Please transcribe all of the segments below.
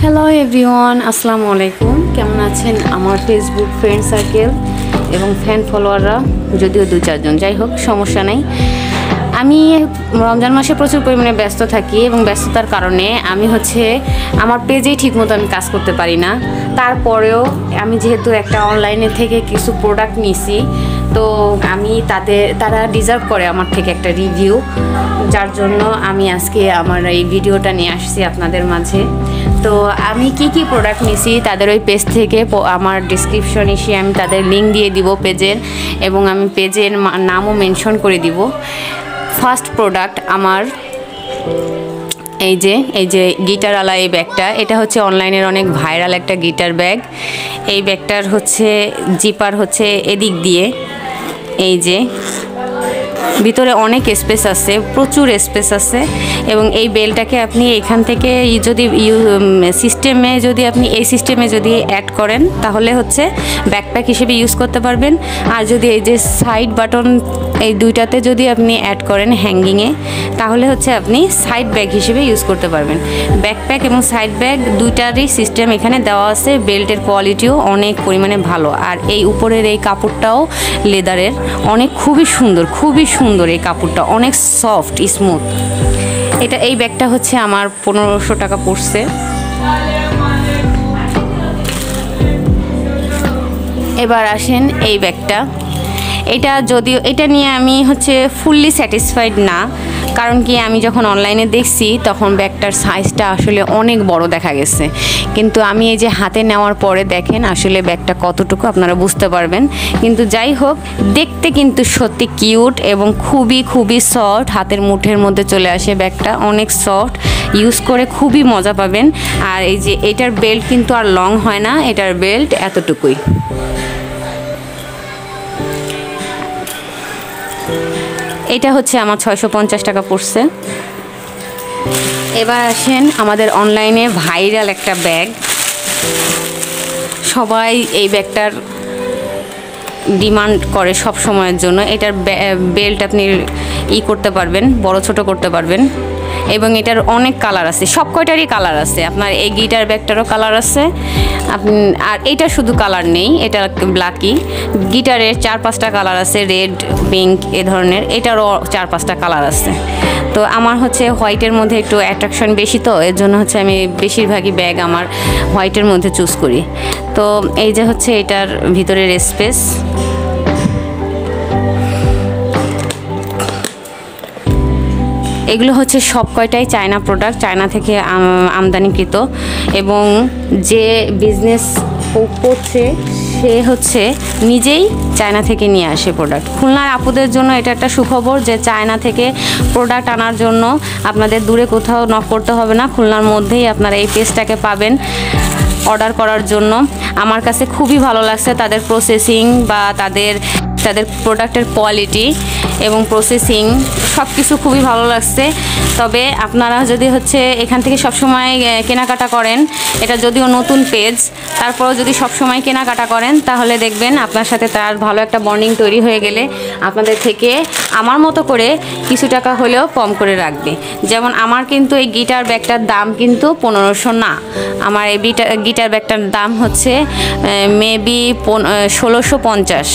Hello everyone, আসসালামু আলাইকুম। কেমন আছেন আমার ফেসবুক ফ্রেন্ড সার্কেল এবং ফ্যান ফলোয়াররা? যদিও 2-4 জন, যাই হোক সমস্যা নেই। আমি রমজান মাসে প্রচুর পরিমাণে ব্যস্ত থাকি এবং ব্যস্ততার কারণে আমি আমার পেজেই ঠিকমতো আমি কাজ করতে পারি না। তারপরেও আমি যেহেতু একটা অনলাইনে থেকে কিছু প্রোডাক্ট নিছি, তো আমি তারা ডিজার্ভ করে আমার থেকে একটা রিভিউ, যার জন্য আমি আজকে আমার এই ভিডিওটা নিয়ে আসছি আপনাদের মাঝে। তো আমি কি প্রোডাক্ট নিছি তাদের ওই পেজ থেকে আমার ডিসক্রিপশন এসে আমি তাদের লিঙ্ক দিয়ে দিব পেজের, এবং আমি পেজের নামও মেনশন করে দিব। ফার্স্ট প্রোডাক্ট আমার এই যে গিটারওয়ালা এই ব্যাগটা। এটা হচ্ছে অনলাইনের অনেক ভাইরাল একটা গিটার ব্যাগ। এই ব্যাগটার জিপার এদিক দিয়ে, এই যে ভিতরে অনেক স্পেস আছে, প্রচুর স্পেস আছে। এবং এই বেলটাকে আপনি এখান থেকে যদি এই সিস্টেমে যদি অ্যাড করেন তাহলে ব্যাকপ্যাক হিসেবে ইউজ করতে পারবেন। আর যদি এই যে সাইড বাটন এই দুইটাতে যদি আপনি অ্যাড করেন হ্যাঙ্গিংয়ে, তাহলে আপনি সাইড ব্যাগ হিসেবে ইউজ করতে পারবেন। ব্যাকপ্যাক এবং সাইড ব্যাগ দুইটারই সিস্টেম এখানে দেওয়া আছে। বেল্টের কোয়ালিটিও অনেক পরিমাণে ভালো। আর এই উপরের এই কাপড়টাও লেদারের, খুবই সুন্দর এই কাপড়টা, অনেক সফট স্মুথ। এই ব্যাগটা আমার 1500 টাকা পড়ছে। এবার আসেন এই ব্যাগটা। এটা নিয়ে আমি ফুললি স্যাটিসফাইড না, কারণ কি আমি যখন অনলাইনে দেখছি তখন ব্যাগটার সাইজটা আসলে অনেক বড় দেখা গেছে। কিন্তু আমি এই যে হাতে নেওয়ার পরে দেখেন আসলে ব্যাগটা কতটুকু আপনারা বুঝতে পারবেন। কিন্তু যাই হোক, দেখতে কিন্তু সত্যি কিউট এবং খুবই সফট, হাতের মুঠের মধ্যে চলে আসে ব্যাগটা, অনেক সফট, ইউজ করে খুবই মজা পাবেন। আর এই যে এটার বেল্ট কিন্তু আর লং হয় না, এটার বেল্ট এতটুকুই। এটা আমার 650 টাকা পড়ছে। এবার আসেন আমাদের অনলাইনে ভাইরাল একটা ব্যাগ। সবাই এই ব্যাগটার ডিমান্ড করে সব সময়ের জন্য। এটার বেল্ট আপনি করতে পারবেন, বড় ছোট করতে পারবেন, এবং এটার অনেক কালার আছে, সব কয়টারই কালার আছে। আপনার এই গিটার ব্যাগটারও কালার আছে, আর এটা শুধু কালার নেই, এটা ব্ল্যাকই। গিটারের 4-5টা কালার আছে, রেড, পিঙ্ক এ ধরনের। এটারও 4-5টা কালার আছে। তো আমার হোয়াইটের মধ্যে একটু অ্যাট্রাকশন বেশি, তো এর জন্য আমি বেশিরভাগই ব্যাগ আমার হোয়াইটের মধ্যে চুজ করি। তো এই যে এটার ভিতরের স্পেস। এগুলো সব কয়টাই চায়না প্রোডাক্ট, চায়না থেকে আমদানিকৃত, এবং যে বিজনেস করছে সে নিজেই চায়না থেকে নিয়ে আসে প্রোডাক্ট। খুলনার আপুদের জন্য এটা একটা সুখবর যে চায়না থেকে প্রোডাক্ট আনার জন্য আপনাদের দূরে কোথাও নক করতে হবে না, খুলনার মধ্যেই আপনারা এই পেজটাকে পাবেন অর্ডার করার জন্য। আমার কাছে খুবই ভালো লাগছে তাদের প্রসেসিং বা তাদের প্রোডাক্টের কোয়ালিটি এবং প্রসেসিং সব কিছু খুবই ভালো লাগছে। তবে আপনারা যদি এখান থেকে সবসময় কেনাকাটা করেন, এটা যদিও নতুন পেজ, তারপরেও যদি সবসময় কেনাকাটা করেন তাহলে দেখবেন আপনার সাথে তার ভালো একটা বন্ডিং তৈরি হয়ে গেলে আপনাদের থেকে আমার মতো করে কিছু টাকা হলেও কম করে রাখবে। যেমন আমার কিন্তু এই গিটার ব্যাগটার দাম কিন্তু 1500 না, আমার এই গিটার ব্যাগটার দাম মেবি 1650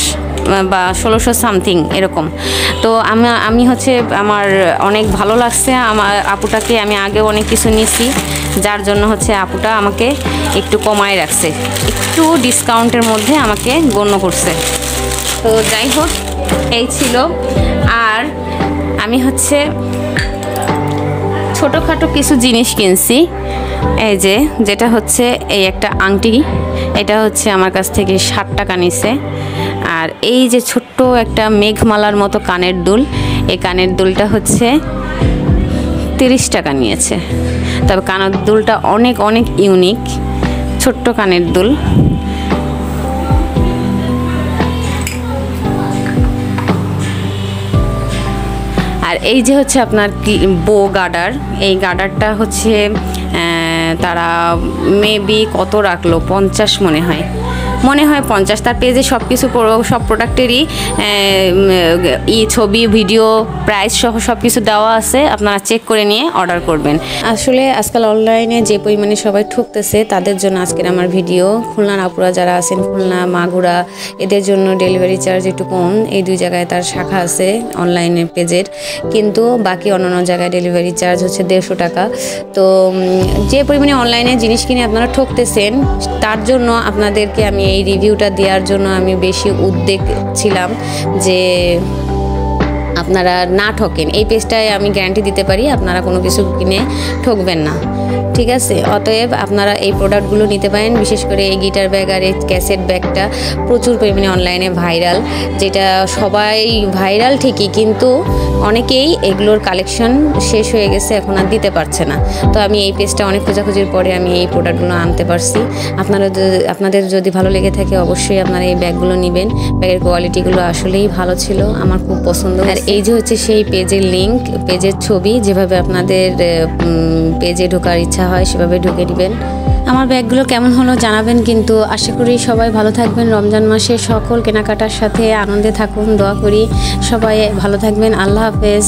বা 1600 সামথিং এরকম। তো আমি আমার অনেক ভালো লাগছে। আমার আপুটাকে আমি আগেও অনেক কিছু নিছি, যার জন্য আপুটা আমাকে একটু কমায় রাখছে, একটু ডিসকাউন্টের মধ্যে আমাকে গণ্য করছে। তো যাই হোক, এই ছিল। আর আমি ছোটোখাটো কিছু জিনিস কিনছি। এই যেটা এই একটা আংটি, এটা আমার কাছ থেকে 60 টাকা নিছে। আর এই যে ছোট্ট একটা মেঘমালার মতো কানের দুল, এই কানের দুলটা 30 টাকা নিয়েছে। তবে কানের দুলটা অনেক ইউনিক, ছোট্ট কানের দুল। আর এই যে আপনার বো গার্ডার, এই গার্ডারটা তারা মেবি কত রাখলো, 50 মনে হয়। মনে হয় 50। তার পেজে সব প্রোডাক্টেরই ছবি, ভিডিও, প্রাইস সহ সব কিছু দেওয়া আছে। আপনারা চেক করে নিয়ে অর্ডার করবেন। আসলে আজকাল অনলাইনে যে পরিমাণে সবাই ঠকতেছে তাদের জন্য আজকের আমার ভিডিও। খুলনার আপুরা যারা আছেন, খুলনা, মাগুরা, এদের জন্য ডেলিভারি চার্জ একটু কম। এই 2 জায়গায় তার শাখা আছে অনলাইনে পেজের, কিন্তু বাকি অন্যান্য জায়গায় ডেলিভারি চার্জ হচ্ছে 150 টাকা। তো যে পরিমাণে অনলাইনে জিনিস কিনে আপনারা ঠকতেছেন, তার জন্য আপনাদেরকে আমি এই রিভিউটা দেওয়ার জন্য আমি বেশি উদ্বেগ ছিলাম যে আপনারা না ঠকেন। এই পেজটায় আমি গ্যারান্টি দিতে পারি আপনারা কোনো কিছু কিনে ঠকবেন না, ঠিক আছে? অতএব আপনারা এই প্রোডাক্টগুলো নিতে পারেন। বিশেষ করে এই গিটার ব্যাগ আর এই ক্যাসেট ব্যাগটা প্রচুর পরিমাণে অনলাইনে ভাইরাল, যেটা সবাই ভাইরাল ঠিকই, কিন্তু অনেকেই এগুলোর কালেকশন শেষ হয়ে গেছে, এখন আর দিতে পারছে না। তো আমি এই পেজটা অনেক খোঁজাখুঁজির পরে আমি এই প্রোডাক্টগুলো আনতে পারছি। আপনাদের যদি ভালো লেগে থাকে অবশ্যই আপনারা এই ব্যাগগুলো নেবেন। ব্যাগের কোয়ালিটিগুলো আসলেই ভালো ছিল, আমার খুব পছন্দ। আর এই যে হচ্ছে সেই পেজের লিঙ্ক, পেজের ছবি, যেভাবে আপনাদের পেজে ঢোকার ইচ্ছা হয় সেভাবে ঢুকে নেবেন। আমার ব্যাগগুলো কেমন হলো জানাবেন, কিন্তু আশা করি সবাই ভালো থাকবেন। রমজান মাসে সকল কেনাকাটার সাথে আনন্দে থাকুন, দোয়া করি সবাই ভালো থাকবেন। আল্লাহ হাফেজ।